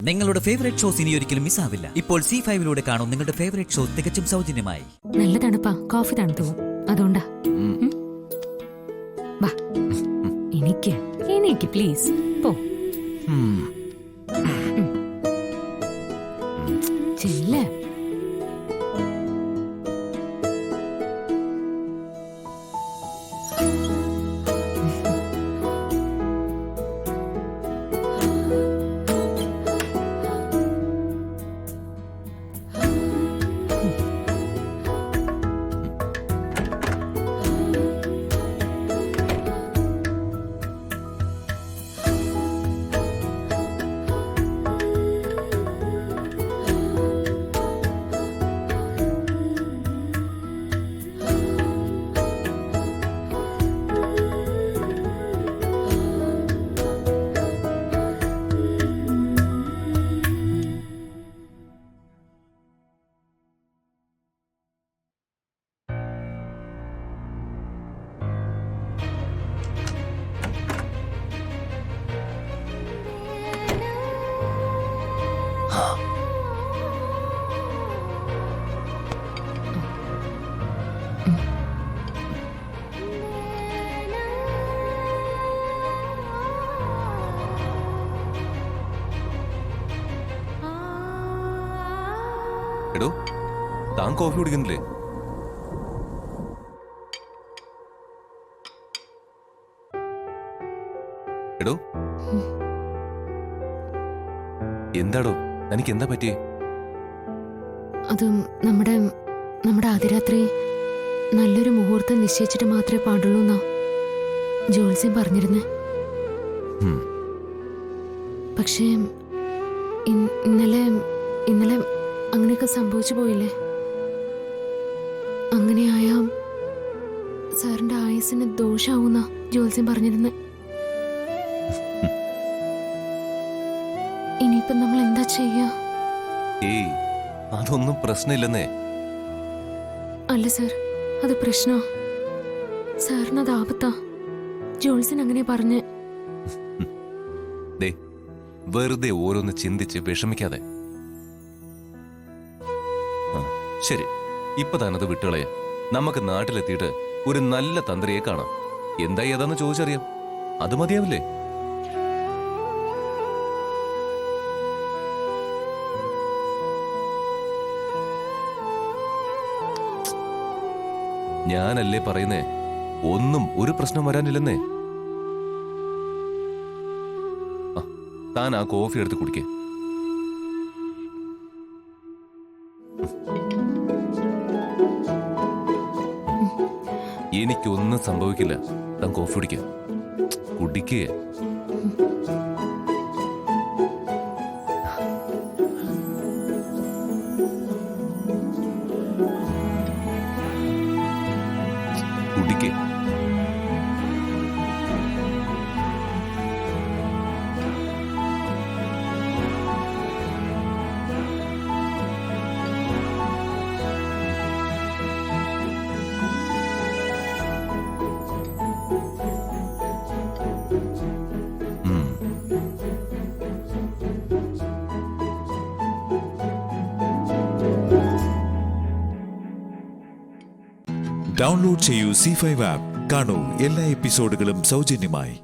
നിങ്ങളുടെ favourite shows ഇനി ഒരിക്കലും മിസ്സാവില്ല. ഇപ്പോൾ C5-ലൂടെ കാണും നിങ്ങളുടെ ഫേവറേറ്റ് ഷോ തികച്ചും സൗജന്യമായി. നല്ല തണുപ്പാ, കോഫി തണുത്തു അതുകൊണ്ടാ. വാ എനിക്ക് പ്ലീസ് പോ. ചെല്ലേ. എടോ, താൻ കോഫി കുടിക്കുന്നില്ലേ? എടോ, എന്താടോ തനിക്ക് എന്താ പറ്റിയേ? അത് നമ്മുടെ ആദ്യരാത്രി നല്ലൊരു മുഹൂർത്തം നിശ്ചയിച്ചിട്ട് മാത്രമേ പാടുള്ളൂ എന്നാ ജോത്സ്യം പറഞ്ഞിരുന്നേ. പക്ഷേ ഇന്നലെ അങ്ങനെയൊക്കെ സംഭവിച്ചു പോയില്ലേ. അങ്ങനെയായ സാറിന്റെ ആയുസിന് ദോഷാവുന്ന ജോത്സ്യം പറഞ്ഞിരുന്നേ. ഇനിയിപ്പം നമ്മൾ എന്താ ചെയ്യാ? ഏയ്, അതൊന്നും പ്രശ്നമില്ലെന്നേ. അല്ല സാർ, അത് പ്രശ്നോ? സാറിനത് ആപത്താ. ജോത്സ്യൻ അങ്ങനെ പറഞ്ഞ്. വെറുതെ ഓരോന്ന് ചിന്തിച്ച് വിഷമിക്കാതെ. ശരി, ഇപ്പൊ താനത് വിട്ടുകളയ. നമുക്ക് നാട്ടിലെത്തിയിട്ട് ഒരു നല്ല തന്ത്രിയെ കാണാം. എന്താ ഏതാന്ന് ചോദിച്ചറിയാം. അത് മതിയാവില്ലേ? ഞാനല്ലേ പറയുന്നേ, ഒന്നും ഒരു പ്രശ്നം വരാനില്ലെന്നേ. താൻ ആ കോഫി എടുത്ത് കുടിക്കേ. എനിക്കൊന്നും സംഭവിക്കില്ല. താൻ കോഫി കുടിക്കേ. കുടിക്കേ. കുടിക്കേ. ഡൗൺലോഡ് ചെയ്യൂ C5 ആപ്പ്. കാണൂ എല്ലാ എപ്പിസോഡുകളും സൗജന്യമായി.